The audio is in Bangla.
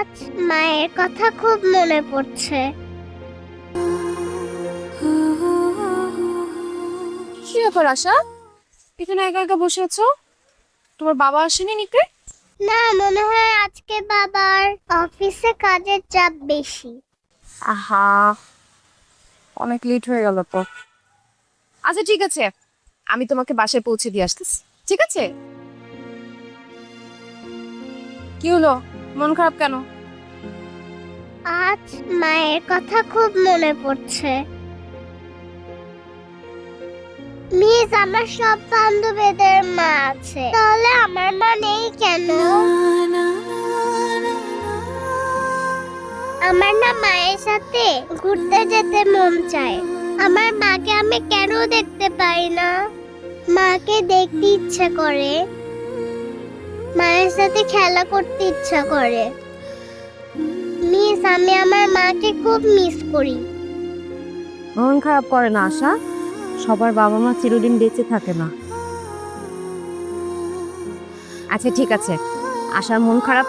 আজ মায়ের কথা খুব মনে পড়ছে। কি ব্যাপার আশা, এখানে একা একা বসে আছো? তোমার বাবা আসেনি নিতে? না, মনে হয় আজকে বাবার অফিসে কাজের চাপ বেশি। আহা, অনেক লেট হয়ে গেল তো। আচ্ছা ঠিক আছে, আমি তোমাকে বাসায় পৌঁছে দিয়ে আসতেছি, ঠিক আছে? কি হলো, মন খারাপ কেন? আজ মায়ের কথা খুব মনে পড়ছে। মিস, আমার সব বান্ধবীদের মা আছে, তাহলে আমার মা নেই কেন? আমার না মায়ের সাথে ঘুরতে যেতে মন চায়। আমার মাকে আমি কেন দেখতে পাই না? মাকে দেখতে ইচ্ছা করে, মায়ের সাথে খেলা করতে ইচ্ছা করে। মিস, আমি আমার মাকে খুব মিস করি। মন খারাপ করে না আশা, সবার বাবা মা চিরদিন বেঁচে থাকে না। আচ্ছা ঠিক আছে, আশার মন খারাপ